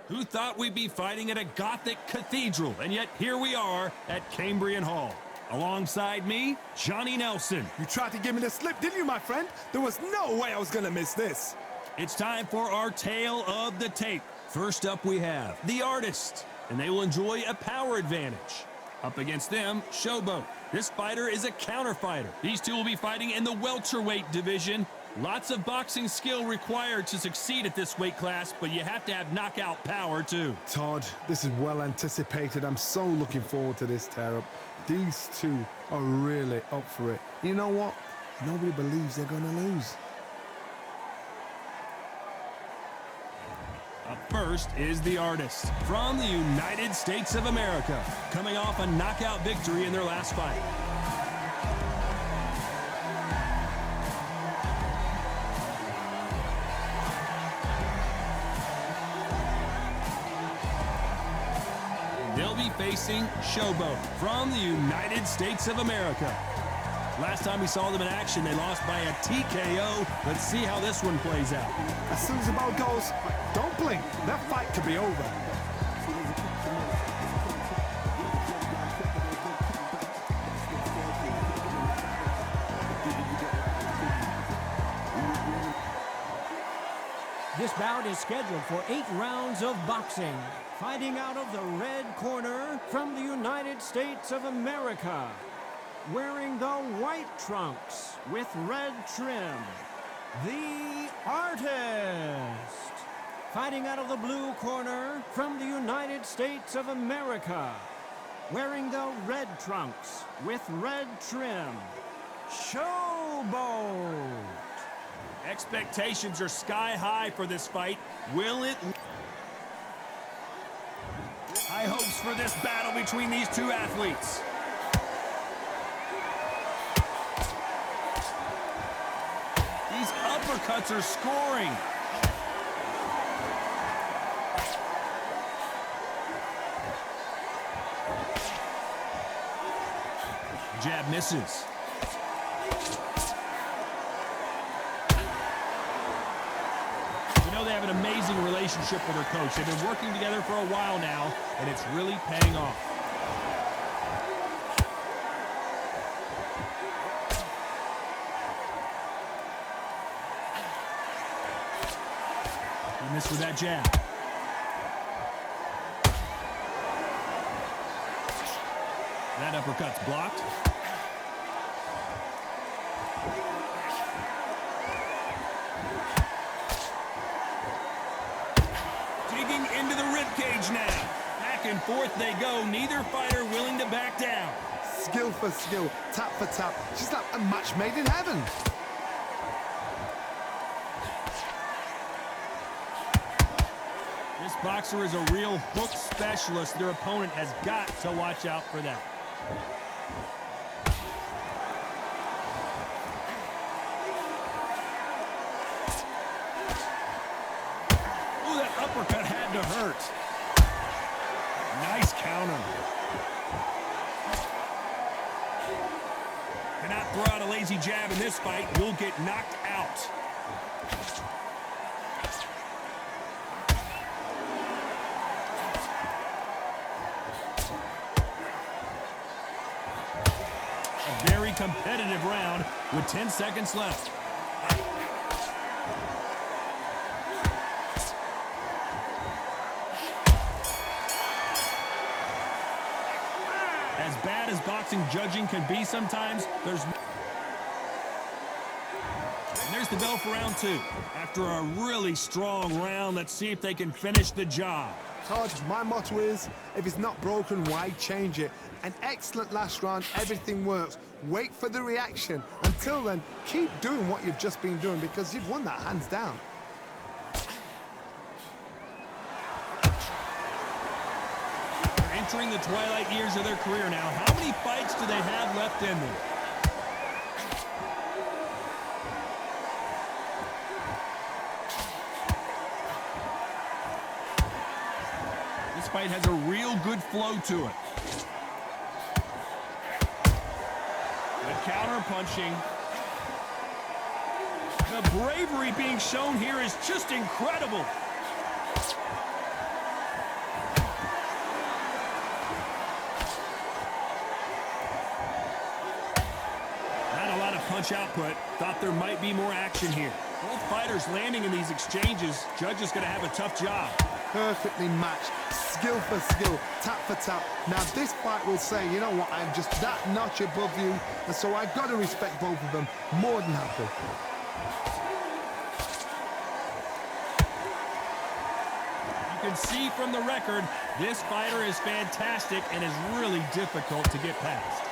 Who thought we'd be fighting at a Gothic cathedral, and yet here we are at Cambrian Hall. Alongside me, Johnny Nelson. You tried to give me the slip, didn't you, my friend? There was no way I was gonna miss this. It's time for our tale of the tape. First up we have the Artist, and they will enjoy a power advantage. Up against them, Showboat. This fighter is a counter fighter. These two will be fighting in the welterweight division. Lots of boxing skill required to succeed at this weight class, but you have to have knockout power too. Todd, this is well anticipated. I'm so looking forward to this tear-up. These two are really up for it. You know what? Nobody believes they're gonna lose. Up first is the Artist from the United States of America, coming off a knockout victory in their last fight. They'll be facing Showboat from the United States of America. Last time we saw them in action, they lost by a TKO. Let's see how this one plays out. As soon as the bell goes, don't blink. That fight could be over. This bout is scheduled for 8 rounds of boxing. Fighting out of the red corner from the United States of America, wearing the white trunks with red trim, the Artist. Fighting out of the blue corner from the United States of America, wearing the red trunks with red trim, Showboat. Expectations are sky high for this fight. Will it? High hopes for this battle between these two athletes. These uppercuts are scoring. Jab misses. They have an amazing relationship with their coach. They've been working together for a while now, and it's really paying off. He missed with that jab. That uppercut's blocked. Into the ribcage now. Back and forth they go. Neither fighter willing to back down. Skill for skill, tap for tap. She's like a match made in heaven. This boxer is a real hook specialist. Their opponent has got to watch out for that. Uppercut had to hurt. Nice counter. Cannot throw out a lazy jab in this fight. You'll get knocked out. A very competitive round with 10 seconds left. As bad as boxing judging can be sometimes, there's the bell for round 2. After a really strong round, let's see if they can finish the job. Todd, my motto is, if it's not broken, why change it? An excellent last round, everything works. Wait for the reaction. Until then, keep doing what you've just been doing because you've won that hands down. Entering the twilight years of their career now. How many fights do they have left in them? This fight has a real good flow to it. The counter punching. The bravery being shown here is just incredible. much output. Thought there might be more action here. Both fighters landing in these exchanges. Judge is going to have a tough job. Perfectly matched, skill for skill, tap for tap. Now this fight will say, you know what, I'm just that notch above you, and so I've got to respect both of them more than happy. You can see from the record, this fighter is fantastic and is really difficult to get past.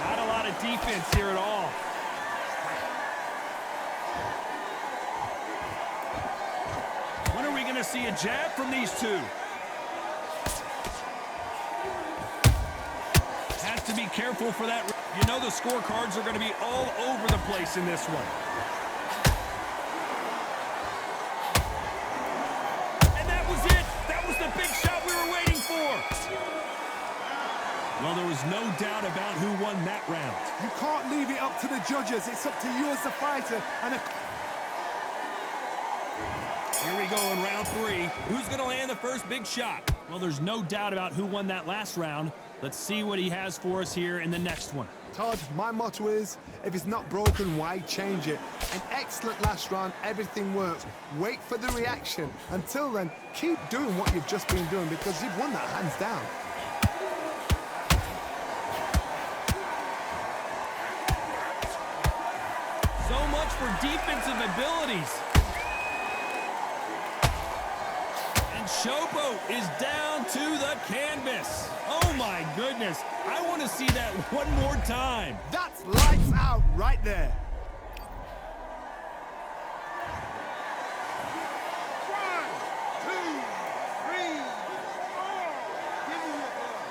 Not a lot of defense here at all. When are we going to see a jab from these two? Has to be careful for that. You know the scorecards are going to be all over the place in this one. And that was it. That was the big shot we were waiting for. Well, there was no doubt about who won that round. You can't leave it up to the judges. It's up to you as the fighter. And here we go in round 3. Who's going to land the first big shot? Well, there's no doubt about who won that last round. Let's see what he has for us here in the next one. Todd, my motto is, if it's not broken, why change it? An excellent last round, everything works. Wait for the reaction. Until then, keep doing what you've just been doing because you've won that hands down. So much for defensive abilities. And Showboat is down to the canvas. Oh my goodness. I want to see that one more time. That's lights out right there. One, two, three, four. Give me your ball.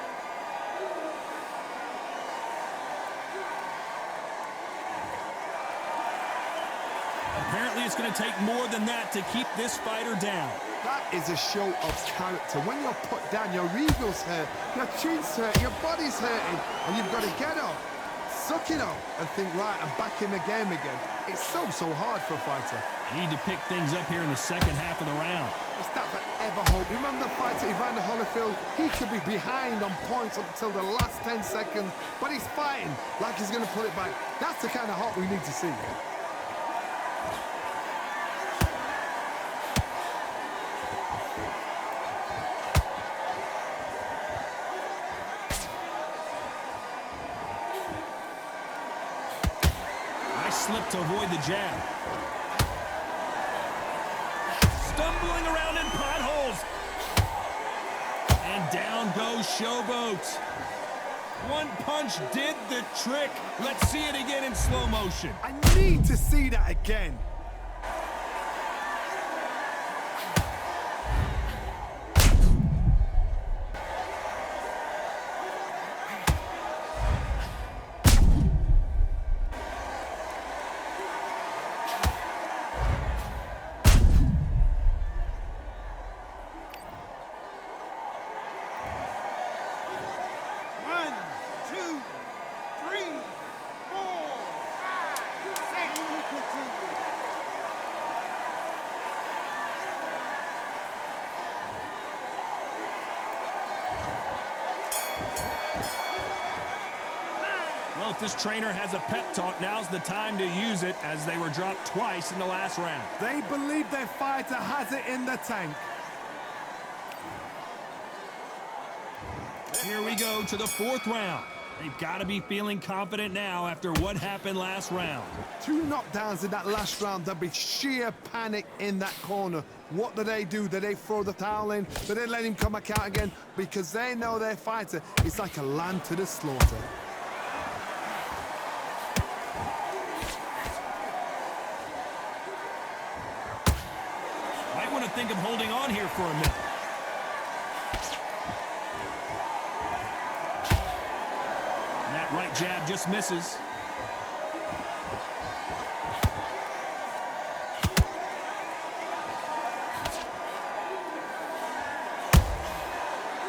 Apparently it's going to take more than that to keep this fighter down. That is a show of character. When you're put down, your ego's hurt, your chin's hurt, your body's hurting, and you've got to get up, suck it up, and think, right, I'm back in the game again. It's so hard for a fighter. Need to pick things up here in the second half of the round. It's that forever hope. Remember the fighter, Evander Holyfield? He could be behind on points up until the last 10 seconds, but he's fighting like he's going to pull it back. That's the kind of hope we need to see. Slip to avoid the jab. Stumbling around in potholes. And down goes Showboat. One punch did the trick. Let's see it again in slow motion. I need to see that again. Well, if this trainer has a pep talk, now's the time to use it as they were dropped twice in the last round. They believe their fighter has it in the tank. Here we go to the 4th round. They've got to be feeling confident now after what happened last round. 2 knockdowns in that last round. There'll be sheer panic in that corner. What do? Do they throw the towel in? Do they let him come back out again? Because they know their fighter is like a lamb to the slaughter. Might want to think of holding on here for a minute. And that right jab just misses.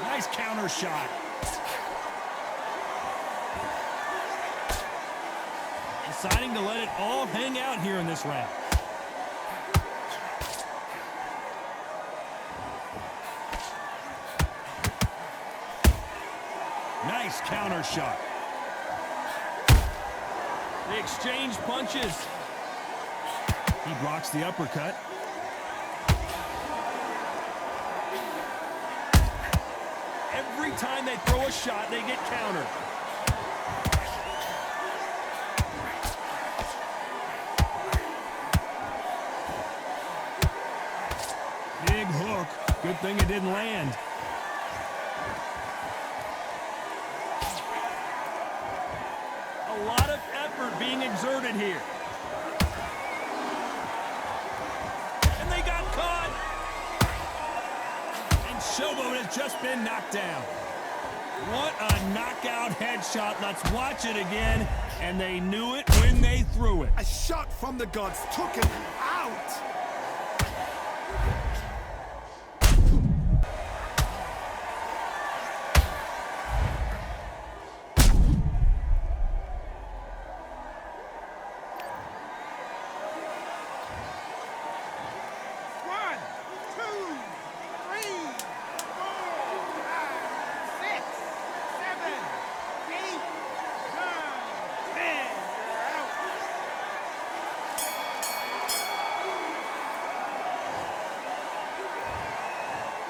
Nice counter shot. Deciding to let it all hang out here in this round. counter shot. They exchange punches. He blocks the uppercut. Every time they throw a shot, they get countered. Big hook. Good thing it didn't land. A lot of effort being exerted here. And they got caught. And Showboat has just been knocked down. What a knockout headshot. Let's watch it again. And they knew it when they threw it. A shot from the gods took him out.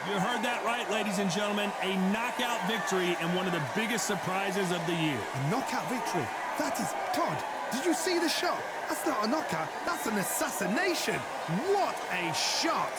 You heard that right, ladies and gentlemen. A knockout victory and one of the biggest surprises of the year. A knockout victory. That is, Todd, did you see the shot? That's not a knockout. That's an assassination. What a shot.